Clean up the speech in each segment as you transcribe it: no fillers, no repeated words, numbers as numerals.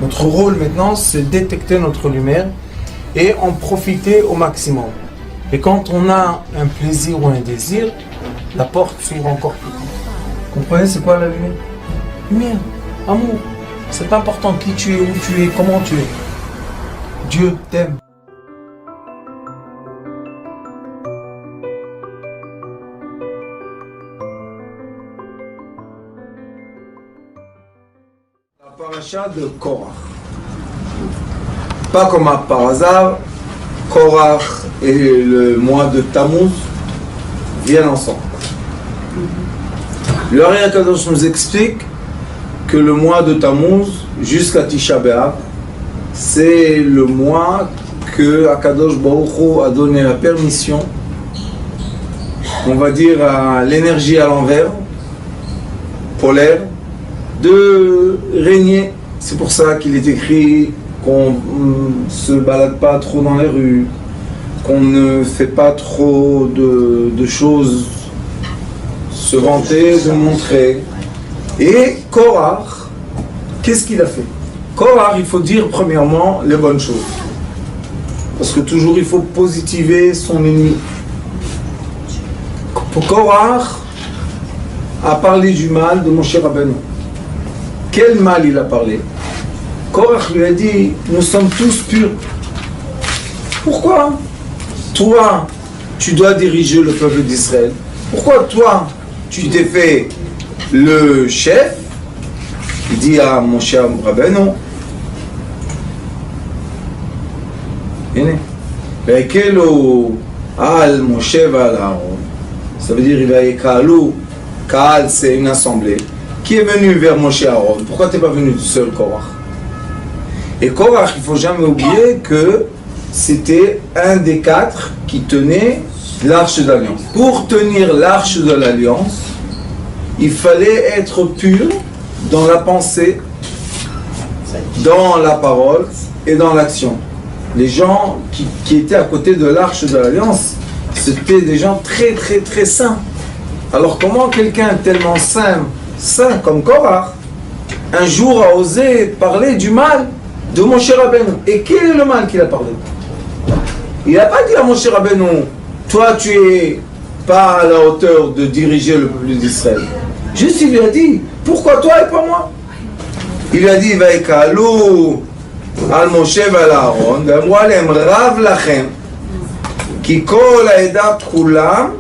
Notre rôle maintenant, c'est détecter notre lumière et en profiter au maximum. Et quand on a un plaisir ou un désir, la porte s'ouvre encore plus. Vous comprenez, c'est quoi la lumière? Lumière, amour. C'est pas important qui tu es, où tu es, comment tu es. Dieu t'aime. La paracha de Korach. Pas comme par hasard, Korach et le mois de Tammuz viennent ensemble. Le Ari Akadosh nous explique que le mois de Tammuz jusqu'à Tisha B'Av, c'est le mois que Akadosh Baruch Hu a donné la permission, on va dire à l'énergie à l'envers, polaire, de régner. C'est pour ça qu'il est écrit qu'on ne se balade pas trop dans les rues, qu'on ne fait pas trop de choses, se vanter, de montrer. Et Korach, qu'est-ce qu'il a fait? Korach, il faut dire premièrement les bonnes choses. Parce que toujours il faut positiver son ennemi. Korach a parlé du mal de Moshe Rabbeinu. Quel mal il a parlé? Korach lui a dit, nous sommes tous purs. Pourquoi toi, tu dois diriger le peuple d'Israël? Pourquoi toi, tu t'es fait le chef? Il dit à Moshe Rabbeinu, al Moshe val Aaron. Ça veut dire il va Kaal, Kaal c'est une assemblée qui est venue vers Moshe Aaron. Pourquoi tu n'es pas venu tout seul, Korach? Et Korach, il ne faut jamais oublier que c'était un des 4 qui tenait l'arche d'alliance. Pour tenir l'arche de l'alliance, il fallait être pur dans la pensée, dans la parole et dans l'action. Les gens qui étaient à côté de l'arche de l'alliance, c'était des gens très très très saints. Alors comment quelqu'un tellement saint comme Korach, un jour a osé parler du mal de Moshe Rabbeinu? Et quel est le mal qu'il a parlé? Il n'a pas dit à Moshe Rabbeinu, toi tu es pas à la hauteur de diriger le peuple d'Israël. Juste il lui a dit, pourquoi toi et pas moi? Il lui a dit, Vaïkalou al Moshe val Aaron, ואמרו עליהם רב לכם, כי כל העדה כולם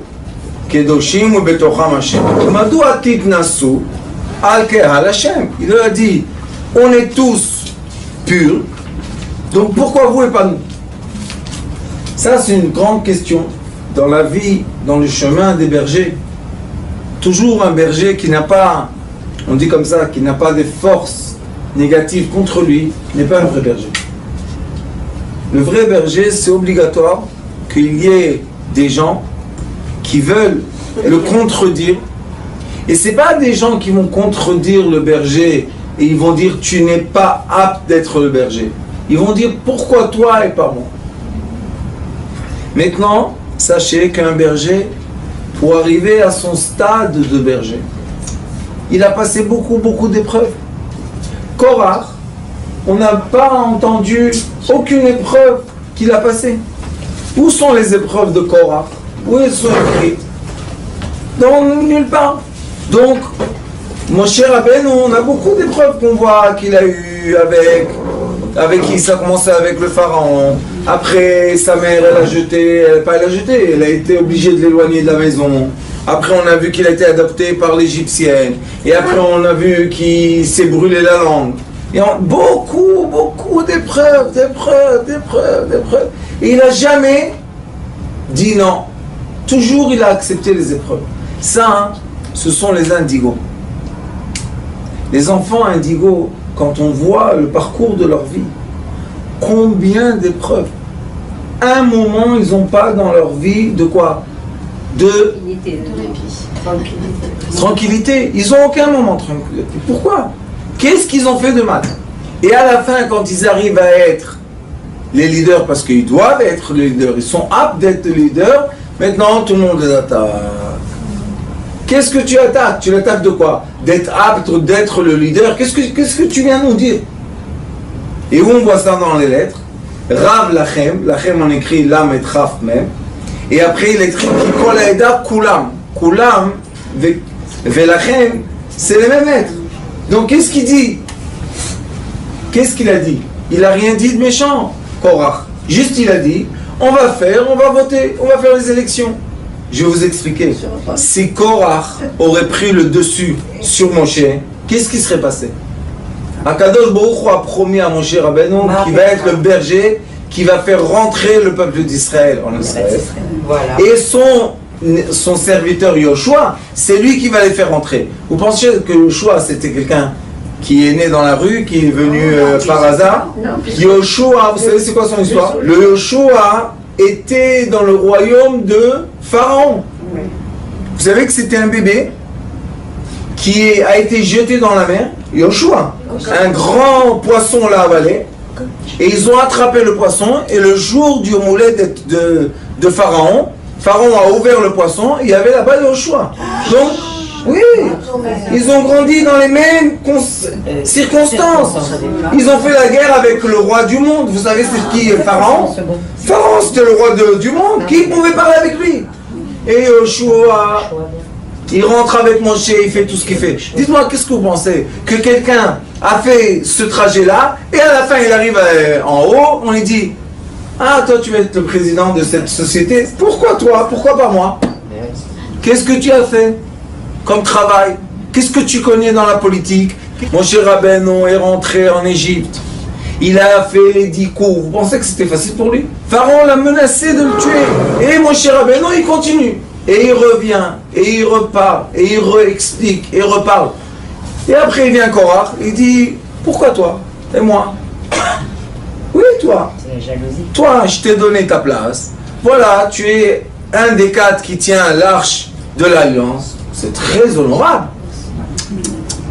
קדושים ובתוכם השם. מדוע תתנסו על קהל השם? Il lui a dit, on est tous purs, donc pourquoi vous et pas nous? Ça c'est une grande question dans la vie, dans le chemin des bergers. Toujours un berger qui n'a pas, on dit comme ça, qui n'a pas des forces négatives contre lui, n'est pas un vrai berger. Le vrai berger, c'est obligatoire qu'il y ait des gens qui veulent le contredire. Et ce n'est pas des gens qui vont contredire le berger et ils vont dire tu n'es pas apte d'être le berger. Ils vont dire pourquoi toi et pas moi. Maintenant, sachez qu'un berger, pour arriver à son stade de berger, il a passé beaucoup d'épreuves. Korach, on n'a pas entendu aucune épreuve qu'il a passée. Où sont les épreuves de Korach? Où elles sont écrites? Dans nulle part. Donc, Moshe Rabbeinu, on a beaucoup d'épreuves qu'on voit qu'il a eues avec qui ça a commencé avec le pharaon. Après, sa mère, elle a été obligée de l'éloigner de la maison. Après, on a vu qu'il a été adopté par l'Égyptienne. Et après, on a vu qu'il s'est brûlé la langue. Et beaucoup d'épreuves. Et il n'a jamais dit non. Toujours, il a accepté les épreuves. Ça, ce sont les indigos. Les enfants indigos, quand on voit le parcours de leur vie, combien d'épreuves. Un moment, ils n'ont pas dans leur vie de quoi? De tranquillité. Ils n'ont aucun moment de tranquillité. Pourquoi? Qu'est-ce qu'ils ont fait de mal? Et à la fin, quand ils arrivent à être les leaders, parce qu'ils doivent être les leaders, ils sont aptes d'être les leaders, maintenant tout le monde les attaque. Qu'est-ce que tu attaques? Tu l'attaques de quoi? D'être apte, d'être le leader. Qu'est-ce que tu viens nous dire? Et où on voit ça dans les lettres? Rav Lachem, Lachem on écrit Lam et Chaf même. Et après il écrit Kol Haeda Kulam. Kulam, Velachem, c'est les mêmes lettres. Donc qu'est-ce qu'il dit? Qu'est-ce qu'il a dit? Il n'a rien dit de méchant, Korach. Juste il a dit, on va voter, on va faire les élections. Je vais vous expliquer. Si Korach aurait pris le dessus sur Moshe, qu'est-ce qui serait passé? Akadosh Baruch Hu a promis à Moshe Rabbeinu qu'il va être le berger qui va faire rentrer le peuple d'Israël en Israël. Voilà. Et son serviteur Yoshua, c'est lui qui va les faire rentrer. Vous pensez que Yoshua c'était quelqu'un qui est né dans la rue, qui est venu par hasard? Yoshua, vous savez c'est quoi son histoire? Le Yoshua était dans le royaume de Pharaon. Vous savez que c'était un bébé qui a été jeté dans la mer, Yoshua. Un grand poisson l'a avalé. Et ils ont attrapé le poisson. Et le jour du moulet de Pharaon, Pharaon a ouvert le poisson. Et il y avait là-bas Yoshua. Donc, oui, ils ont grandi dans les mêmes circonstances. Ils ont fait la guerre avec le roi du monde. Vous savez c'est qui Pharaon? Pharaon c'était le roi du monde. Qui pouvait parler avec lui? Et Yoshua, il rentre avec Moshe, il fait tout ce qu'il fait. Dites-moi, qu'est-ce que vous pensez? Que quelqu'un a fait ce trajet-là, et à la fin il arrive en haut, on lui dit, ah toi tu vas être le président de cette société, pourquoi toi? Pourquoi pas moi? Qu'est-ce que tu as fait comme travail? Qu'est-ce que tu connais dans la politique? Moshe Rabbeinu est rentré en Égypte. Il a fait les 10 coups. Vous pensez que c'était facile pour lui? Pharaon l'a menacé de le tuer. Et Moshe Rabbeinu, il continue. Et il revient, et il repart, et il réexplique, et il reparle. Et après il vient Korach, il dit, pourquoi toi? Et moi? Oui, toi. C'est la jalousie. Toi, je t'ai donné ta place. Voilà, tu es un des 4 qui tient l'arche de l'alliance. C'est très honorable.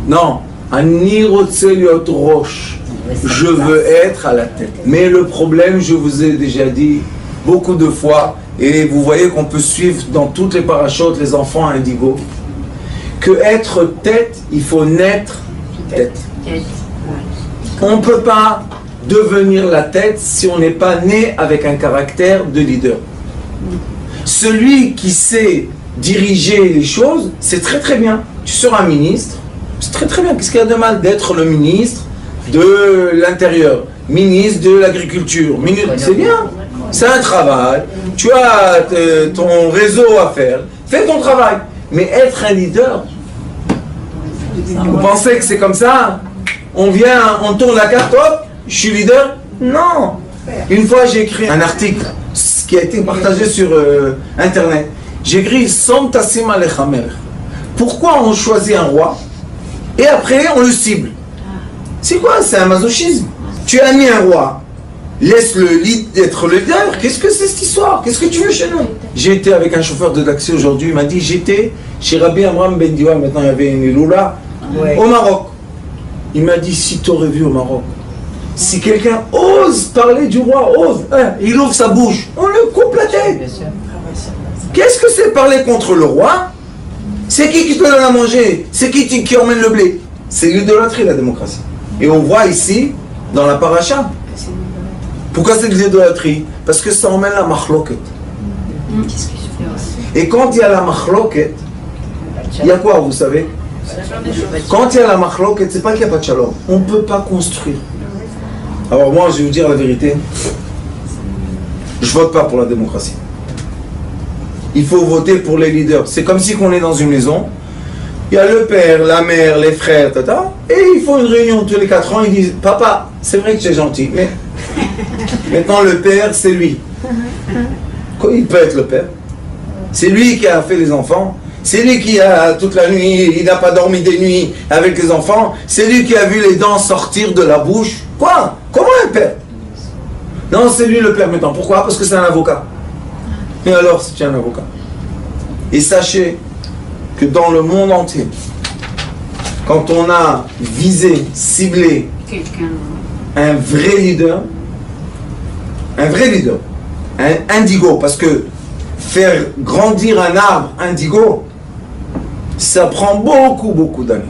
Non. Ani rotseliot roche. Je veux être à la tête. Mais le problème, je vous ai déjà dit beaucoup de fois, et vous voyez qu'on peut suivre dans toutes les parachutes les enfants indigo, que être tête, il faut naître tête. On ne peut pas devenir la tête si on n'est pas né avec un caractère de leader. Celui qui sait diriger les choses, c'est très très bien. Tu seras ministre, c'est très très bien. Qu'est-ce qu'il y a de mal d'être le ministre de l'Intérieur, ministre de l'Agriculture? C'est bien. C'est un travail, tu as ton réseau à faire, fais ton travail. Mais être un leader, vous pensez que c'est comme ça? On vient, on tourne la carte, hop, je suis leader? Non. Une fois j'ai écrit un article qui a été partagé sur internet. J'ai écrit Som Tassim Alecha Melech. Pourquoi on choisit un roi et après on le cible? C'est quoi? C'est un masochisme. Tu as mis un roi. Laisse-le être le leader. Qu'est-ce que c'est cette histoire? Qu'est-ce que tu veux chez nous? J'ai été avec un chauffeur de taxi aujourd'hui. Il m'a dit, j'étais chez Rabbi Amram Ben Diwa, maintenant il y avait une Iloula, au Maroc. Il m'a dit, si tu aurais vu au Maroc, si quelqu'un ose parler du roi, ose, hein, il ouvre sa bouche, on le coupe la tête. Qu'est-ce que c'est parler contre le roi? C'est qui te donne à manger? C'est qui emmène le blé? C'est l'idolâtrie, la démocratie. Et on voit ici, dans la paracha, pourquoi c'est de l'idolâtrie? Parce que ça emmène la machloket. Et quand il y a la machloket, il y a quoi, vous savez? Quand il y a la machloket, c'est pas qu'il n'y a pas de shalom. On ne peut pas construire. Alors moi, je vais vous dire la vérité. Je vote pas pour la démocratie. Il faut voter pour les leaders. C'est comme si on est dans une maison. Il y a le père, la mère, les frères, tata, et ils font une réunion tous les 4 ans. Ils disent, papa, c'est vrai que tu es gentil, mais maintenant le père, c'est lui. Il peut être le père. C'est lui qui a fait les enfants. C'est lui qui a toute la nuit, il n'a pas dormi des nuits avec les enfants. C'est lui qui a vu les dents sortir de la bouche. Quoi? Comment un père? Non, c'est lui le père maintenant. Pourquoi? Parce que c'est un avocat. Et alors, c'est un avocat. Et sachez que dans le monde entier, quand on a visé, ciblé un vrai leader, un indigo, parce que faire grandir un arbre indigo, ça prend beaucoup d'années.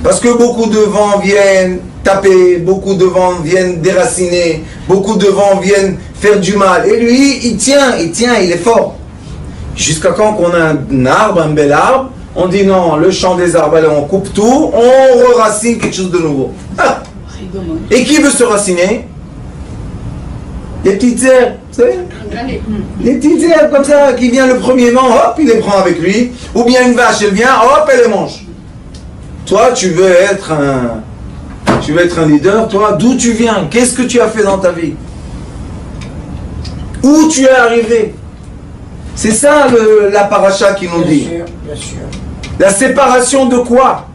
Parce que beaucoup de vents viennent, taper, beaucoup de vents viennent déraciner, beaucoup de vents viennent faire du mal. Et lui, il tient, il est fort. Jusqu'à quand qu'on a un arbre, un bel arbre, on dit non, le champ des arbres, allez, on coupe tout, on re-racine quelque chose de nouveau. Ah. Et qui veut se raciner? Les petites herbes, vous savez? Les petites herbes comme ça, qui vient le premier vent, hop, il les prend avec lui. Ou bien une vache, elle vient, hop, elle les mange. Toi, tu veux être un leader, toi, d'où tu viens? Qu'est-ce que tu as fait dans ta vie? Où tu es arrivé? C'est ça la paracha qui nous dit. Bien sûr. La séparation de quoi?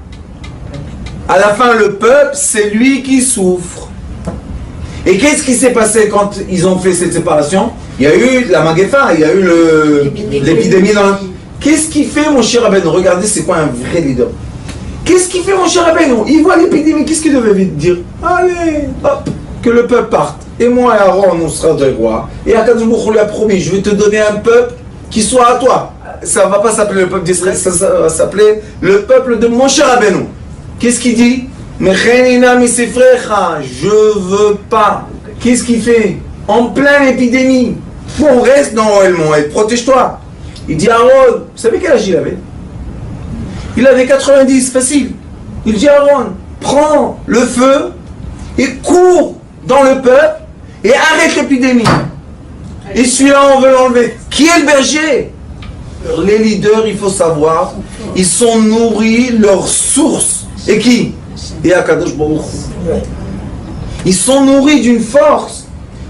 À la fin, le peuple, c'est lui qui souffre. Et qu'est-ce qui s'est passé quand ils ont fait cette séparation? Il y a eu la Maguefa, il y a eu l'épidémie dans le... Qu'est-ce qui fait, mon cher Rabbeinu? Regardez, c'est quoi un vrai leader? Qu'est-ce qui fait, mon cher Rabbeinu? Il voit l'épidémie, qu'est-ce qu'il devait vite dire? Allez, hop, que le peuple parte. Et moi et Aaron, on sera des rois. Et Akadosh Baruch Hu lui a promis, je vais te donner un peuple qui soit à toi. Ça ne va pas s'appeler le peuple d'Israël, ça va s'appeler le peuple de mon cher Rabbeinu. Qu'est-ce qu'il dit? Je veux pas. Qu'est-ce qu'il fait? En pleine épidémie. Bon, reste dans Ohel Moed, protège-toi. Il dit à Aaron, vous savez quel âge il avait? Il avait 90, facile. Il dit à Aaron, prends le feu et cours dans le peuple et arrête l'épidémie. Et celui-là, on veut l'enlever. Qui est le berger? Les leaders, il faut savoir, ils sont nourris, leur source. Et qui? Et Akadosh Baruch Hu. Ils sont nourris d'une force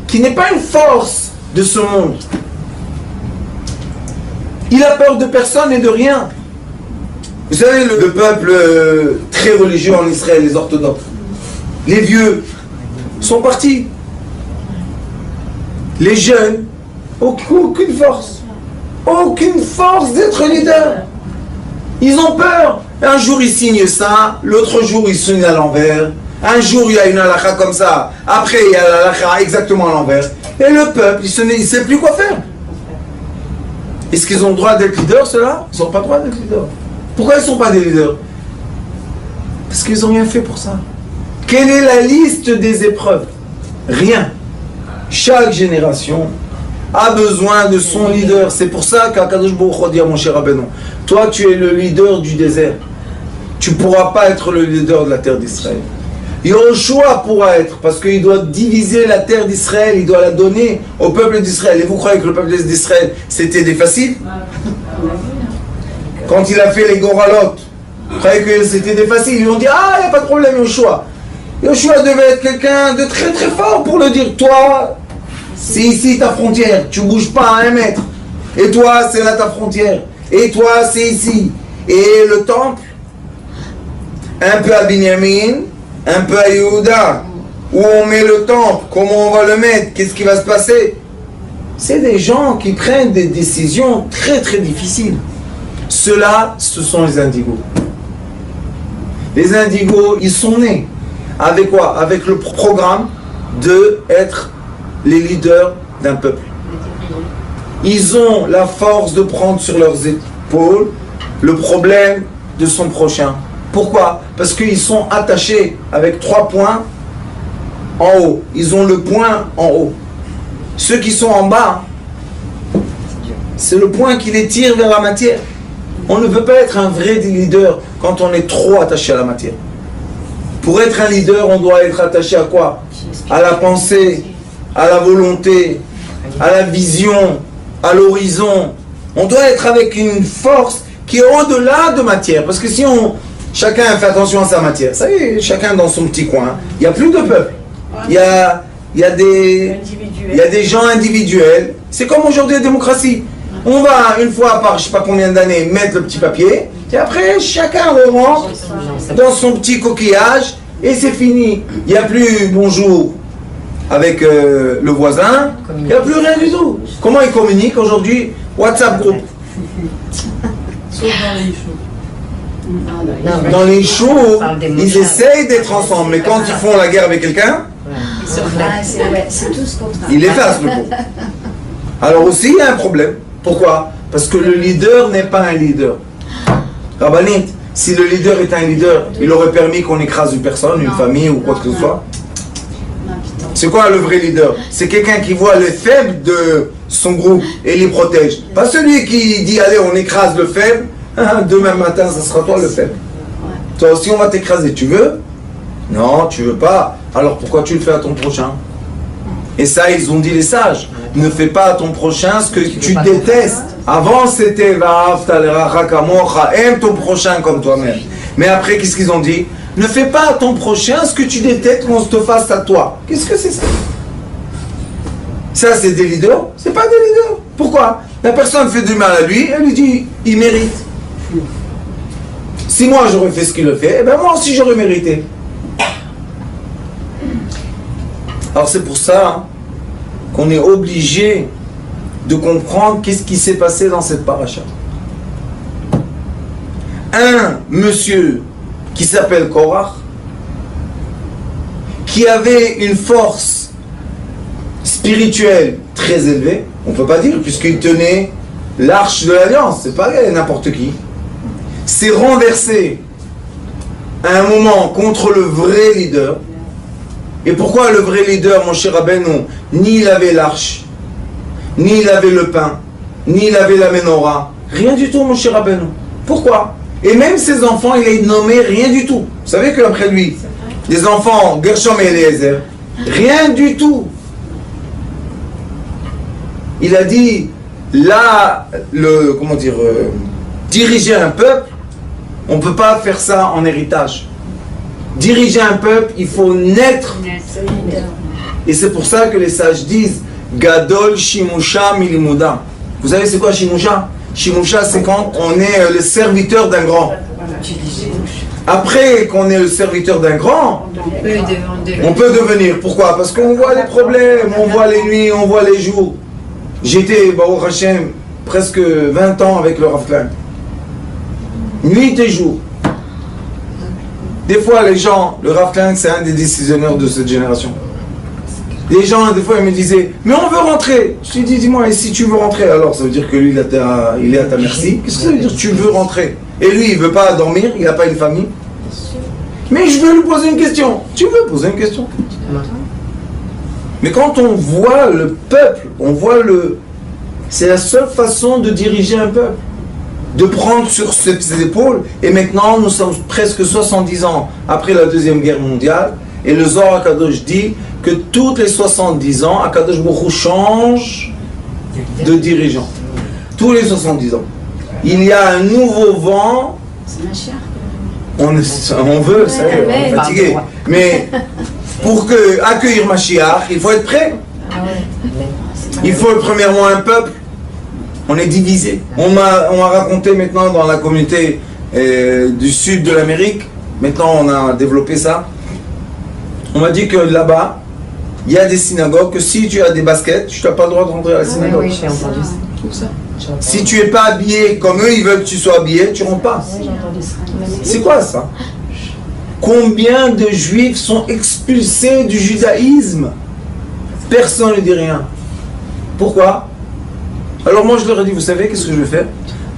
qui n'est pas une force de ce monde. Il a peur de personne et de rien. Vous savez, le peuple très religieux en Israël, les orthodoxes, les vieux, sont partis. Les jeunes, aucune force. Aucune force d'être leader. Ils ont peur. Un jour, ils signent ça, l'autre jour, ils signent à l'envers. Un jour, il y a une halakha comme ça. Après, il y a l'halakha exactement à l'envers. Et le peuple, il ne sait plus quoi faire. Est-ce qu'ils ont le droit d'être leaders, ceux-là? Ils n'ont pas le droit d'être leaders. Pourquoi ils ne sont pas des leaders? Parce qu'ils n'ont rien fait pour ça. Quelle est la liste des épreuves? Rien. Chaque génération a besoin de son leader. C'est pour ça qu'Akadosh Baruch Hu dit à mon cher Rabbeinu, toi tu es le leader du désert. Tu ne pourras pas être le leader de la terre d'Israël. Yoshua pourra être, parce qu'il doit diviser la terre d'Israël, il doit la donner au peuple d'Israël. Et vous croyez que le peuple d'Israël, c'était des faciles? Quand il a fait les Goralot, vous croyez que c'était des faciles? Ils ont dit, ah, il n'y a pas de problème, Yoshua. Yoshua devait être quelqu'un de très très fort pour le dire, toi, c'est ici ta frontière, tu ne bouges pas à 1 mètre. Et toi, c'est là ta frontière. Et toi, c'est ici. Et le temple, un peu à Binyamin, un peu à Yehuda, où on met le temple, comment on va le mettre, qu'est-ce qui va se passer? C'est des gens qui prennent des décisions très très difficiles. Ceux-là, ce sont les indigos. Les indigos, ils sont nés avec quoi? Avec le programme d'être les leaders d'un peuple. Ils ont la force de prendre sur leurs épaules le problème de son prochain. Pourquoi? Parce qu'ils sont attachés avec 3 points en haut. Ils ont le point en haut. Ceux qui sont en bas, c'est le point qui les tire vers la matière. On ne peut pas être un vrai leader quand on est trop attaché à la matière. Pour être un leader, on doit être attaché à quoi? À la pensée, à la volonté, à la vision, à l'horizon. On doit être avec une force qui est au-delà de matière. Parce que si chacun fait attention à sa matière, ça y est, chacun dans son petit coin, il n'y a plus de peuple. Il y a des gens individuels. C'est comme aujourd'hui la démocratie. On va une fois par je ne sais pas combien d'années mettre le petit papier, et après chacun rentre dans son petit coquillage et c'est fini. Il n'y a plus bonjour avec le voisin, il n'y a plus rien du tout. Comment ils communiquent aujourd'hui? WhatsApp groupe. Sauf Dans les shows, ils essayent d'être ensemble, mais quand ils font la guerre avec quelqu'un, ils l'effacent le groupe. Alors aussi, il y a un problème. Pourquoi? Parce que le leader n'est pas un leader. Rabbanit, Si le leader est un leader, il aurait permis qu'on écrase une personne, une famille ou quoi que ce soit. C'est quoi le vrai leader? C'est quelqu'un qui voit les faibles de son groupe et les protège. Pas celui qui dit allez on écrase le faible, demain matin ça sera toi le faible. Toi aussi on va t'écraser, tu veux? Non, tu veux pas. Alors pourquoi tu le fais à ton prochain? Et ça ils ont dit les sages. Ne fais pas à ton prochain ce que tu détestes. Avant c'était aime ton prochain comme toi-même. Mais après qu'est-ce qu'ils ont dit? Ne fais pas à ton prochain ce que tu détestes qu'on se te fasse à toi. Qu'est-ce que c'est ça? Ça c'est des leaders? C'est pas des leaders. Pourquoi? La personne fait du mal à lui, elle lui dit il mérite. Si moi j'aurais fait ce qu'il le fait, eh ben moi aussi j'aurais mérité. Alors c'est pour ça qu'on est obligé de comprendre qu'est-ce qui s'est passé dans cette paracha. Un monsieur qui s'appelle Korach, qui avait une force spirituelle très élevée, on ne peut pas dire, puisqu'il tenait l'arche de l'alliance, c'est pas n'importe qui, s'est renversé à un moment contre le vrai leader. Et pourquoi le vrai leader, mon cher Rabbeinu, ni il avait l'arche, ni il avait le pain, ni il avait la menorah, rien du tout, mon cher Rabbeinu. Pourquoi? Et même ses enfants, il les nommé rien du tout. Vous savez qu'après lui, les enfants, Gershom et Eliezer, rien du tout. Il a dit, là, diriger un peuple, on ne peut pas faire ça en héritage. Diriger un peuple, il faut naître. Et c'est pour ça que les sages disent, Gadol Shimusha Milimuda. Vous savez c'est quoi Shimusha? Shimusha, c'est quand on est le serviteur d'un grand. Après qu'on est le serviteur d'un grand, on peut devenir. Pourquoi? Parce qu'on voit les problèmes, on voit les nuits, on voit les jours. J'étais, Baruch Hashem, presque 20 ans avec le Rav Klein. Nuit et jour. Des fois, les gens, le Rav Klein, c'est un des décisionnaires de cette génération. Les gens, des fois, ils me disaient, mais on veut rentrer. Je lui dis, dis-moi, et si tu veux rentrer, alors ça veut dire que lui, il est à ta merci. Qu'est-ce que ça veut dire, tu veux rentrer? Et lui, il ne veut pas dormir, il n'a pas une famille. Mais je veux lui poser une question. Tu veux poser une question? Mais quand on voit le peuple, on voit c'est la seule façon de diriger un peuple. De prendre sur ses épaules. Et maintenant, nous sommes presque 70 ans après la Deuxième Guerre mondiale. Et le Zohar HaKadosh dit que toutes les 70 ans, HaKadosh Baruch Hu change de dirigeant. Tous les 70 ans. Il y a un nouveau vent. On veut, ça y est, on est fatigué. Mais pour accueillir Mashiach, il faut être prêt. Il faut premièrement un peuple. On est divisé. On m'a raconté maintenant dans la communauté du sud de l'Amérique, maintenant on a développé ça, on m'a dit que là-bas, il y a des synagogues que si tu as des baskets, tu n'as pas le droit de rentrer à la synagogue. Oui, j'ai entendu ça. Si tu n'es pas habillé comme eux, ils veulent que tu sois habillé, tu ne rentres pas. C'est quoi ça? Combien de juifs sont expulsés du judaïsme? Personne ne dit rien. Pourquoi? Alors moi je leur ai dit, vous savez qu'est-ce que je vais faire?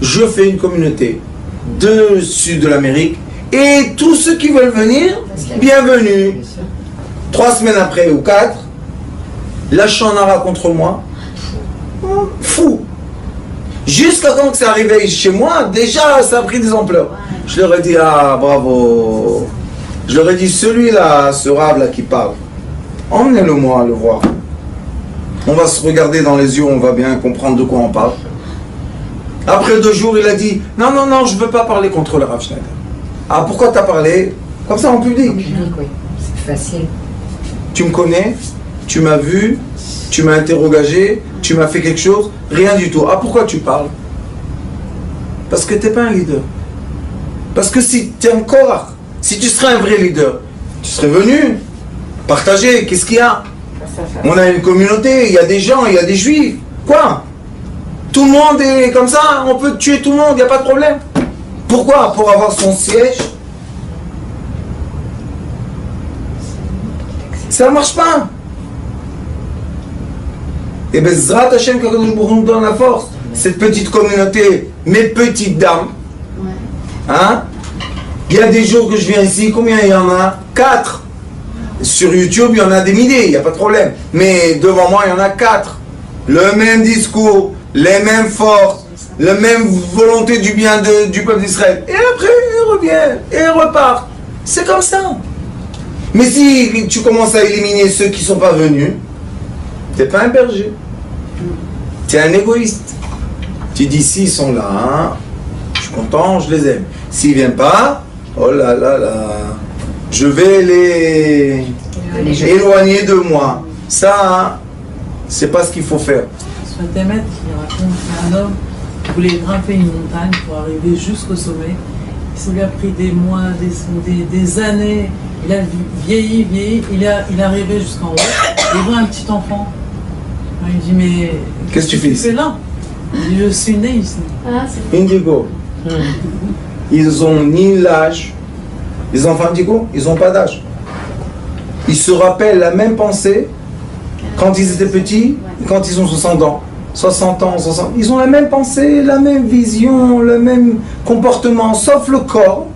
Je fais une communauté de sud de l'Amérique et tous ceux qui veulent venir, bienvenue. 3 semaines après ou 4, la chanara contre moi, fou. Jusqu'à quand que c'est arrivé chez moi, déjà ça a pris des ampleurs. Je leur ai dit, ah bravo. Je leur ai dit, celui-là, ce rave là qui parle, emmenez-le moi le voir. On va se regarder dans les yeux, on va bien comprendre de quoi on parle. Après 2 jours, il a dit, non, je ne veux pas parler contre le Rav Schneider. Ah, pourquoi tu as parlé comme ça en public? En public, oui. C'est facile. Tu me connais, tu m'as vu, tu m'as interrogé, tu m'as fait quelque chose, rien du tout. Ah, pourquoi tu parles? Parce que tu n'es pas un leader. Parce que si tu es un Korach, si tu serais un vrai leader, tu serais venu partager, qu'est-ce qu'il y a? On a une communauté, il y a des gens, il y a des juifs. Quoi? Tout le monde est comme ça, on peut tuer tout le monde, il n'y a pas de problème. Pourquoi? Pour avoir son siège? Ça ne marche pas. Et bien, Zrat Hashem, quand nous donne la force, cette petite communauté, mes petites dames, hein, Il y a des jours que je viens ici, combien il y en a? 4. Sur YouTube, il y en a des milliers, il n'y a pas de problème. Mais devant moi, il y en a 4. Le même discours, les mêmes forces, la même volonté du bien du peuple d'Israël. Et après, ils reviennent et ils repartent. C'est comme ça. Mais si tu commences à éliminer ceux qui ne sont pas venus, tu n'es pas un berger. Tu es un égoïste. Tu dis, s'ils sont là, hein, je suis content, je les aime. S'ils ne viennent pas, oh là là là, je vais les éloigner de moi. Ça, hein, c'est pas ce qu'il faut faire. Sur Internet, il raconte qu'un homme voulait grimper une montagne pour arriver jusqu'au sommet. Ça lui a pris des mois, des années. Il a vieilli, il est arrivé jusqu'en haut. Il voit un petit enfant. Il dit, mais qu'est-ce que tu fais ici? Là. Il dit, je suis né ici. Ah, c'est Indigo. Ils ont ni l'âge. Les enfants indigos, ils n'ont pas d'âge. Ils se rappellent la même pensée quand ils étaient petits et quand ils ont 60 ans. 60 ans, 60. Ils ont la même pensée, la même vision, le même comportement, sauf le corps,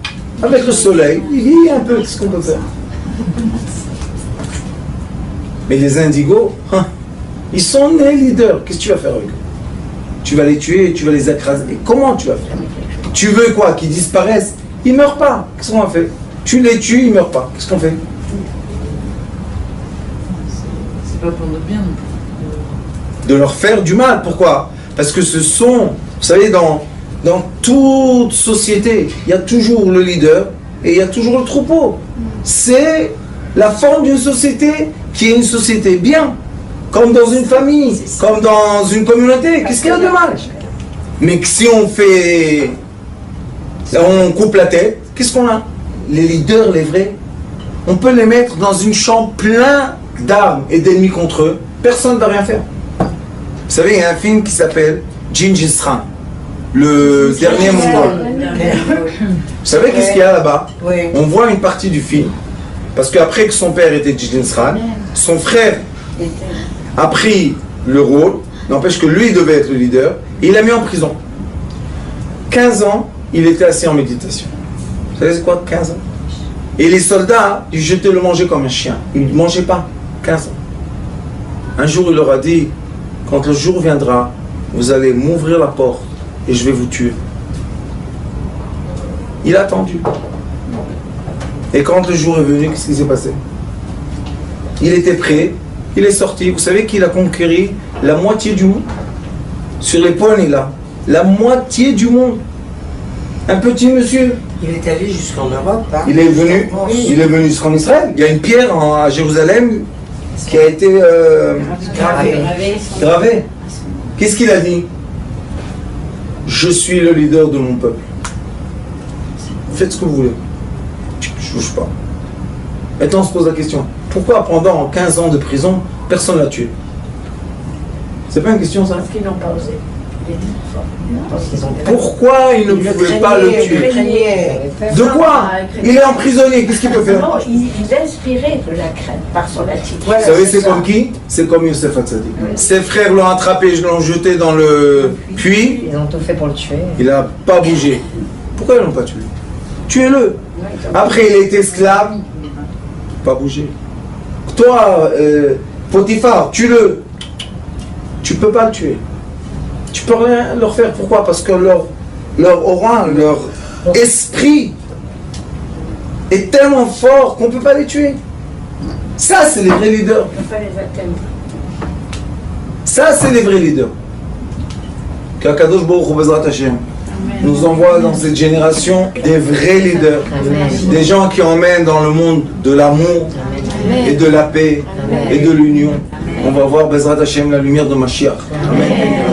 avec le soleil. Il dit un peu ce qu'on peut faire. Mais les indigos, hein, ils sont nés leaders. Qu'est-ce que tu vas faire avec eux? Tu vas les tuer, tu vas les écraser. Et comment tu vas faire? Tu veux quoi? Qu'ils disparaissent? Ils ne meurent pas. Qu'est-ce qu'on va faire? Tu les tues, ils ne meurent pas. Qu'est-ce qu'on fait? C'est pas pour notre bien. De leur faire du mal. Pourquoi? Parce que ce sont, vous savez, dans toute société, il y a toujours le leader et il y a toujours le troupeau. C'est la forme d'une société qui est une société bien, comme dans une famille, comme dans une communauté. Qu'est-ce qu'il y a de mal? Mais si on coupe la tête, qu'est-ce qu'on a? Les leaders, les vrais, on peut les mettre dans une chambre pleine d'armes et d'ennemis contre eux. Personne ne va rien faire. Vous savez, il y a un film qui s'appelle Gengis Khan, le dernier mongol. Vous savez qu'est-ce qu'il y a là-bas? On voit une partie du film. Parce qu'après que son père était Gengis Khan, son frère a pris le rôle, n'empêche que lui devait être le leader, et il l'a mis en prison. 15 ans, il était assis en méditation. Vous savez c'est quoi 15 ans? Et les soldats lui jetaient le manger comme un chien. Il ne mangeait pas. 15 ans. Un jour, il leur a dit, quand le jour viendra, vous allez m'ouvrir la porte et je vais vous tuer. Il a attendu. Et quand le jour est venu, qu'est-ce qui s'est passé? Il était prêt, il est sorti. Vous savez qu'il a conquéri la moitié du monde? Sur les poignets là. La moitié du monde. Un petit monsieur. Il est allé jusqu'en Europe. Hein. Il est venu jusqu'en Israël. Il y a une pierre à Jérusalem qui a été gravée. Qu'est-ce qu'il a dit? Je suis le leader de mon peuple. Faites ce que vous voulez. Je ne touche pas. Maintenant on se pose la question. Pourquoi pendant 15 ans de prison, personne ne l'a tué? C'est pas une question ça? Parce qu'ils n'ont pas osé. Pourquoi il ne pouvait pas le tuer? De quoi? Il est emprisonné, qu'est-ce qu'il peut faire? Non, il inspirait de la crainte par son attitude. Vous savez c'est comme qui? C'est comme Youssef Hatzadik. Ses frères l'ont attrapé, l'ont jeté dans le puits. Ils ont tout fait pour le tuer. Il n'a pas bougé. Pourquoi ils ne l'ont pas tué? Tuez-le. Après il est esclave. Pas bougé. Toi, Potiphar, tue-le. Tu ne peux pas le tuer. Tu peux rien leur faire. Pourquoi? Parce que leur aura, leur esprit est tellement fort qu'on ne peut pas les tuer. Ça, c'est les vrais leaders. On ne peut pas les atteindre. Ça, c'est les vrais leaders. Qu'Akadosh Baruch Hu Bezrat Hashem nous envoie dans cette génération des vrais leaders. Des gens qui emmènent dans le monde de l'amour et de la paix et de l'union. On va voir Bezrat Hashem la lumière de Mashiach. Amen.